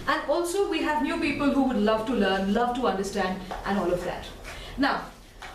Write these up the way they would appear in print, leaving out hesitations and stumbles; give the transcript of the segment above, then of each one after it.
And also we have new people who would love to learn, love to understand, and all of that. Now,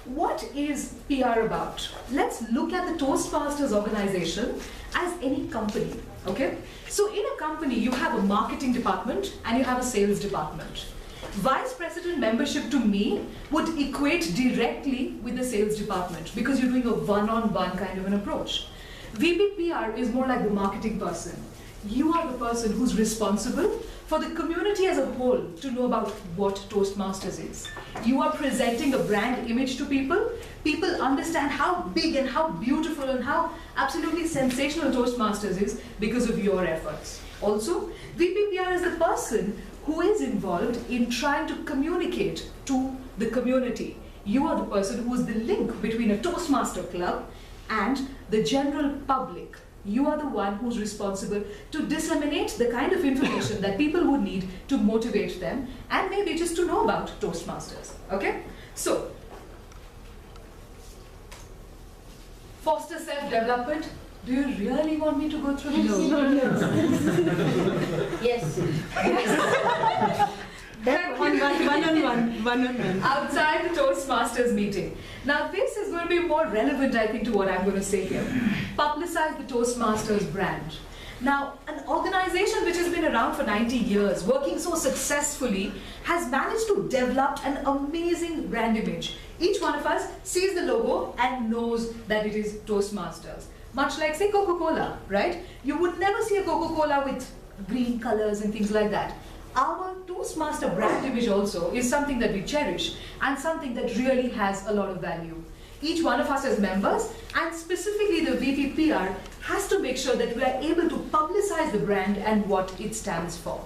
what is PR about? Let's look at the Toastmasters organization as any company, okay? So in a company, you have a marketing department and you have a sales department. Vice President membership to me would equate directly with the sales department because you're doing a one-on-one kind of an approach. VP PR is more like the marketing person. You are the person who's responsible for the community as a whole to know about what Toastmasters is. You are presenting a brand image to people. People understand how big and how beautiful and how absolutely sensational Toastmasters is because of your efforts. Also, VPPR is the person who is involved in trying to communicate to the community. You are the person who is the link between a Toastmaster club and the general public. You are the one who's responsible to disseminate the kind of information that people would need to motivate them and maybe just to know about Toastmasters. Okay? So, foster self-development. Do you really want me to go through this? No. Yes. One-on-one. Outside the Toastmasters meeting. Now this is going to be more relevant, I think, to what I'm going to say here. Publicize the Toastmasters brand. Now, an organization which has been around for 90 years, working so successfully, has managed to develop an amazing brand image. Each one of us sees the logo and knows that it is Toastmasters. Much like, say, Coca-Cola, right? You would never see a Coca-Cola with green colors and things like that. Our Toastmaster brand image also is something that we cherish and something that really has a lot of value. Each one of us as members, and specifically the VPPR, has to make sure that we are able to publicize the brand and what it stands for.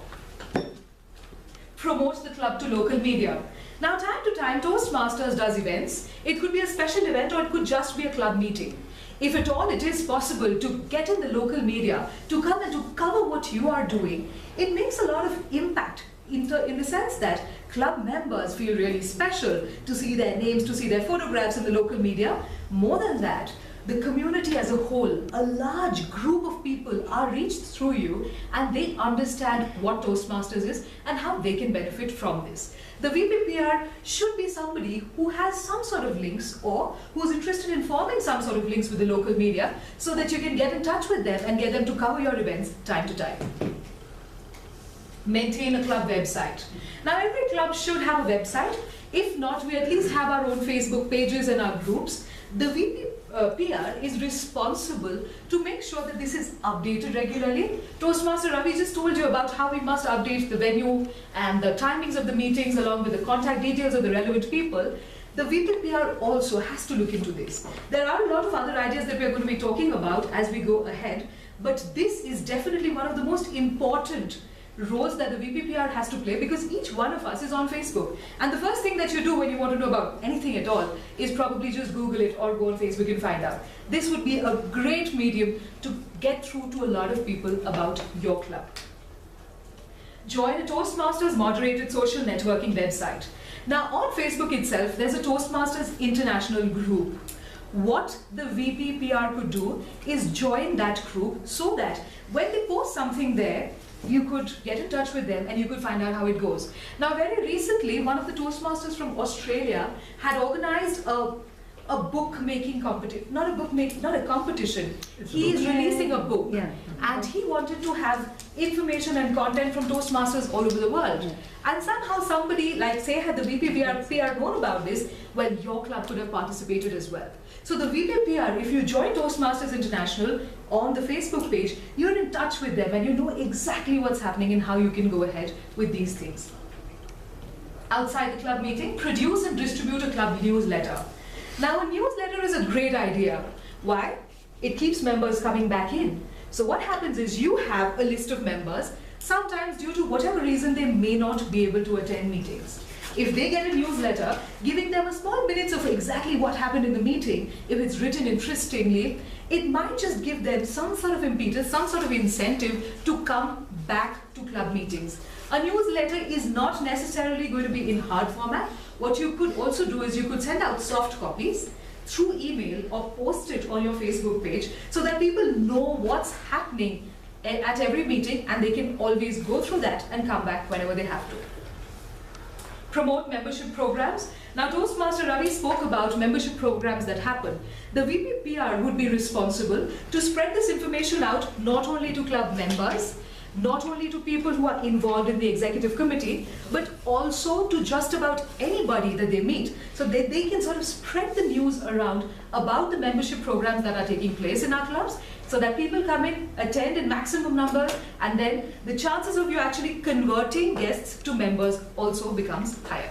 Promotes the club to local media. Now, time to time, Toastmasters does events. It could be a special event or it could just be a club meeting. If at all it is possible to get in the local media, to come and to cover what you are doing, it makes a lot of impact in the sense that club members feel really special to see their names, to see their photographs in the local media. More than that, the community as a whole, a large group of people are reached through you and they understand what Toastmasters is and how they can benefit from this. The VPPR should be somebody who has some sort of links or who's interested in forming some sort of links with the local media so that you can get in touch with them and get them to cover your events time to time. Maintain a club website. Now every club should have a website. If not, we at least have our own Facebook pages and our groups. The VPPR is responsible to make sure that this is updated regularly. Toastmaster Ravi just told you about how we must update the venue and the timings of the meetings along with the contact details of the relevant people. The VPPR also has to look into this. There are a lot of other ideas that we are going to be talking about as we go ahead, but this is definitely one of the most important roles that the VPPR has to play because each one of us is on Facebook. And the first thing that you do when you want to know about anything at all is probably just Google it or go on Facebook and find out. This would be a great medium to get through to a lot of people about your club. Join a Toastmasters moderated social networking website. Now on Facebook itself, there's a Toastmasters International group. What the VPPR could do is join that group so that when they post something there, you could get in touch with them and you could find out how it goes. Now very recently, one of the Toastmasters from Australia had organized a book-making competition, not a competition. He is releasing a book and he wanted to have information and content from Toastmasters all over the world. And somehow somebody, like say had the VPPR known about this, well, your club could have participated as well. So the VPPR, if you join Toastmasters International on the Facebook page, you're in touch with them and you know exactly what's happening and how you can go ahead with these things. Outside the club meeting, produce and distribute a club newsletter. Now a newsletter is a great idea. Why? It keeps members coming back in. So what happens is you have a list of members. Sometimes due to whatever reason they may not be able to attend meetings. If they get a newsletter giving them a small minutes of exactly what happened in the meeting, if it's written interestingly, it might just give them some sort of impetus, some sort of incentive to come back to club meetings. A newsletter is not necessarily going to be in hard format. What you could also do is you could send out soft copies through email or post it on your Facebook page so that people know what's happening at every meeting, and they can always go through that and come back whenever they have to. Promote membership programs. Now, Toastmaster Ravi spoke about membership programs that happen. The VPPR would be responsible to spread this information out not only to club members, not only to people who are involved in the executive committee, but also to just about anybody that they meet, so that they can sort of spread the news around about the membership programs that are taking place in our clubs, so that people come in, attend in maximum numbers, and then the chances of you actually converting guests to members also becomes higher.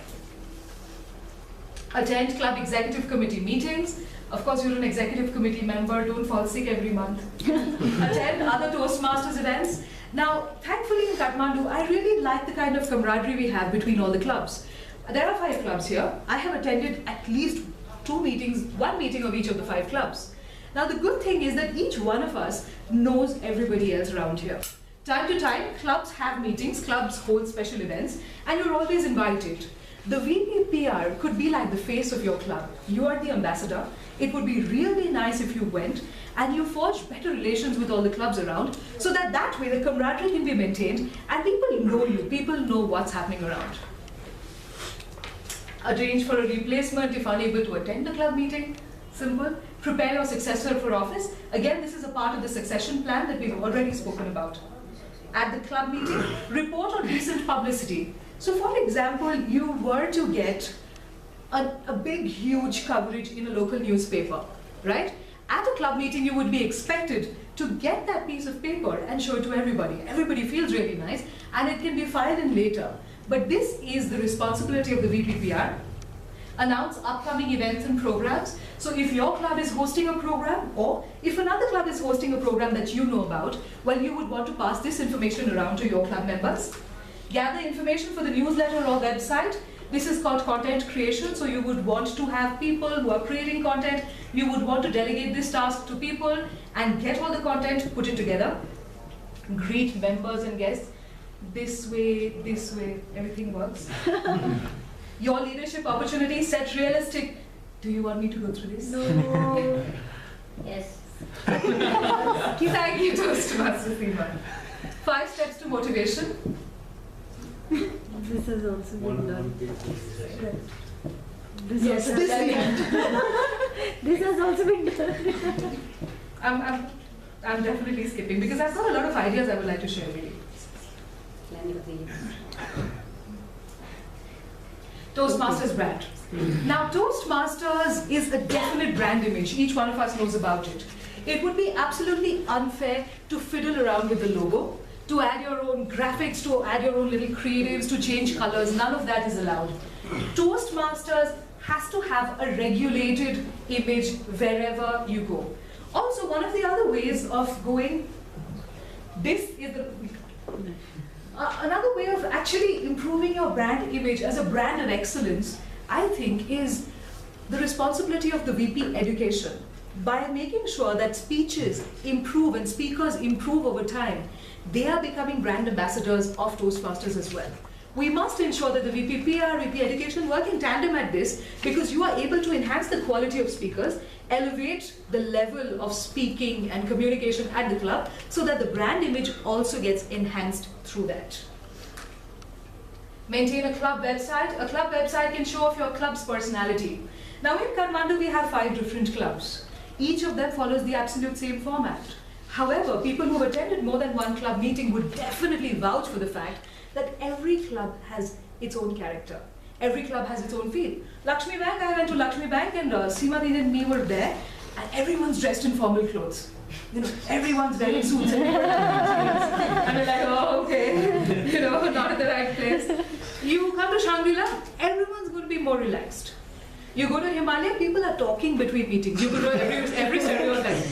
Attend club executive committee meetings. Of course, you're an executive committee member, don't fall sick every month. Attend other Toastmasters events. Now, thankfully in Kathmandu, I really like the kind of camaraderie we have between all the clubs. There are 5 clubs here. I have attended at least 2 meetings, 1 meeting of each of the 5 clubs. Now, the good thing is that each one of us knows everybody else around here. Time to time, clubs have meetings, clubs hold special events, and you're always invited. The VPPR could be like the face of your club. You are the ambassador. It would be really nice if you went and you forged better relations with all the clubs around, so that way the camaraderie can be maintained and people know you, people know what's happening around. Arrange for a replacement if unable to attend the club meeting. Simple. Prepare your successor for office. Again, this is a part of the succession plan that we've already spoken about. At the club meeting, report on recent publicity. So for example, you were to get a big, huge coverage in a local newspaper, right? At a club meeting, you would be expected to get that piece of paper and show it to everybody. Everybody feels really nice, and it can be filed in later. But this is the responsibility of the VPPR. Announce upcoming events and programs. So if your club is hosting a program, or if another club is hosting a program that you know about, well, you would want to pass this information around to your club members. Gather information for the newsletter or website. This is called content creation, so you would want to have people who are creating content. You would want to delegate this task to people and get all the content, put it together. Greet members and guests. This way, everything works. Your leadership opportunity, set realistic. Do you want me to go through this? No. Yes. Thank you, Toastmaster Seema. 5 steps to motivation. This has also been done. Yes, This has also been done. I'm definitely skipping because I've got a lot of ideas I would like to share with you. Toastmasters brand. Now, Toastmasters is a definite brand image. Each one of us knows about it. It would be absolutely unfair to fiddle around with the logo, to add your own graphics, to add your own little creatives, to change colors. None of that is allowed. Toastmasters has to have a regulated image wherever you go. Also, one of the other ways of going, this is the... another way of actually improving your brand image as a brand of excellence, I think, is the responsibility of the VP education. By making sure that speeches improve and speakers improve over time, they are becoming brand ambassadors of Toastmasters as well. We must ensure that the VPPR, VP education work in tandem at this, because you are able to enhance the quality of speakers, elevate the level of speaking and communication at the club, so that the brand image also gets enhanced through that. Maintain a club website. A club website can show off your club's personality. Now in Kathmandu we have 5 different clubs. Each of them follows the absolute same format. However, people who have attended more than one club meeting would definitely vouch for the fact that every club has its own character. Every club has its own feel. Lakshmi Bank, I went to Lakshmi Bank and Seema Didi and me were there, and everyone's dressed in formal clothes. You know, everyone's wearing suits and people and we're like, oh, okay, you know, not at the right place. You come to Shangri-La, everyone's going to be more relaxed. You go to Himalaya, people are talking between meetings. You go to every stereotype.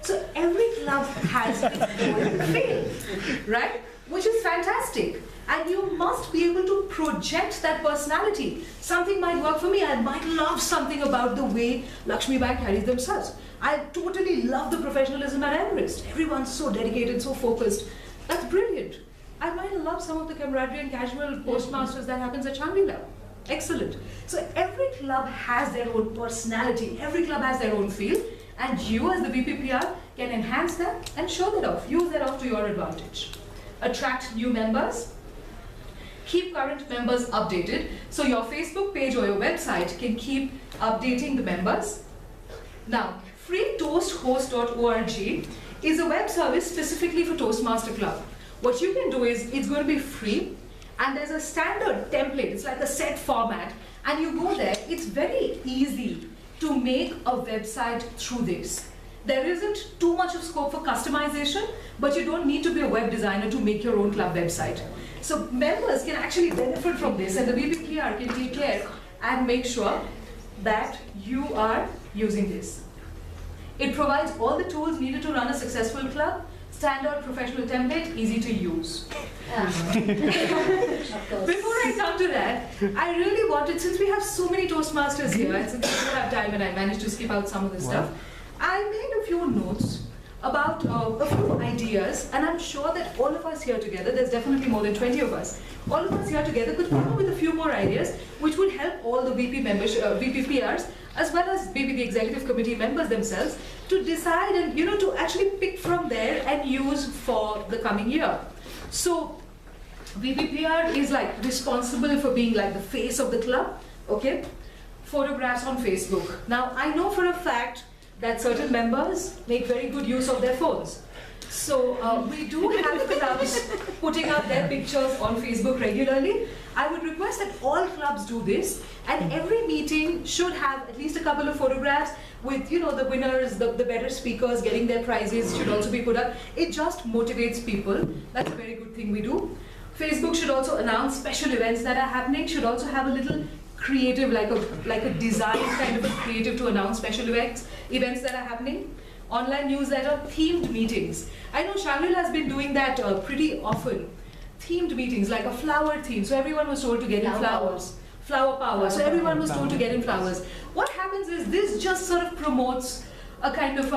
So every club has its own feel, right? Which is fantastic. And you must be able to project that personality. Something might work for me. I might love something about the way Lakshmi Bank carries themselves. I totally love the professionalism at Everest. Everyone's so dedicated, so focused. That's brilliant. I might love some of the camaraderie and casual postmasters that happens at Shangri-La. Excellent. So every club has their own personality. Every club has their own feel. And you as the VPPR can enhance that and show that off, use that off to your advantage. Attract new members. Keep current members updated. So your Facebook page or your website can keep updating the members. Now, freetoasthost.org is a web service specifically for Toastmaster Club. What you can do is, it's going to be free, and there's a standard template, it's like a set format, and you go there, it's very easy to make a website through this. There isn't too much of scope for customization, but you don't need to be a web designer to make your own club website. So members can actually benefit from this, and the VPPR can take care and make sure that you are using this. It provides all the tools needed to run a successful club, standard professional template, easy to use. Before I come to that, I really wanted, since we have so many Toastmasters here, and since we don't have time and I managed to skip out some of the stuff, I made a few notes about a few ideas, and I'm sure that all of us here together, there's definitely more than 20 of us, all of us here together could come up with a few more ideas which would help all the VP members, VPPRs, as well as maybe the executive committee members themselves, to decide and to actually pick from there and use for the coming year. So VPPR is like responsible for being like the face of the club, okay? Photographs on Facebook. Now I know for a fact that certain members make very good use of their phones. So we do have clubs putting up their pictures on Facebook regularly. I would request that all clubs do this, and every meeting should have at least a couple of photographs with the winners, the better speakers getting their prizes should also be put up. It just motivates people. That's a very good thing we do. Facebook should also announce special events that are happening, should also have a little creative, like a design kind of a creative to announce special events that are happening. Online newsletter, themed meetings. I know Shangri-La has been doing that pretty often. Themed meetings, like a flower theme. So everyone was told to get in flowers. Flower power. So everyone was told to get in flowers. What happens is this just sort of promotes a kind of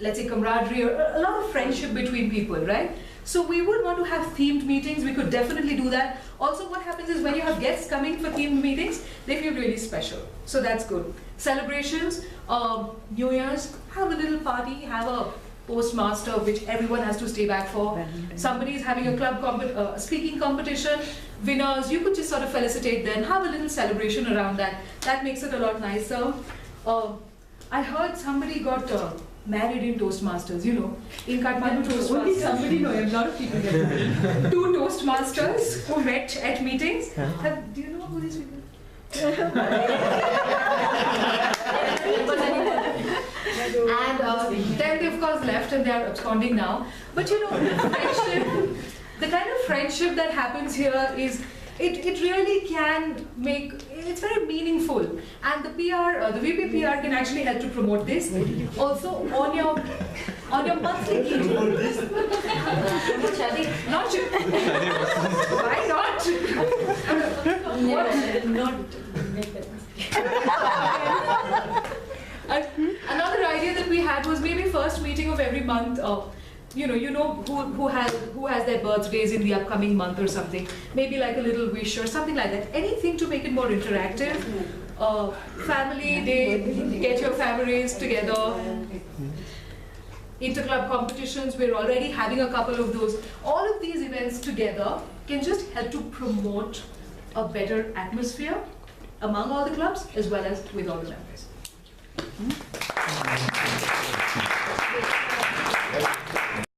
let's say camaraderie or a lot of friendship between people, right? So we would want to have themed meetings. We could definitely do that. Also, what happens is when you have guests coming for themed meetings, they feel really special. So that's good. Celebrations, New Year's, have a little party, have a postmaster which everyone has to stay back for. Somebody is having a club speaking competition, winners, you could just sort of felicitate them, have a little celebration around that. That makes it a lot nicer. I heard somebody got married in Toastmasters, in Kathmandu Toastmasters. Only somebody, no, a lot of people get married. 2 Toastmasters who met at meetings. Do you know who these people are? And then they of course left and they are absconding now. But friendship, the kind of friendship that happens here is, it really can make, it's very meaningful, and the VPPR can actually help to promote this. Also on your monthly meeting. Not you. Why not? Another idea that we had was maybe first meeting of every month. Who has their birthdays in the upcoming month or something. Maybe like a little wish or something like that. Anything to make it more interactive. Family day, get your families together. Interclub competitions, we're already having a couple of those. All of these events together can just help to promote a better atmosphere among all the clubs as well as with all the members.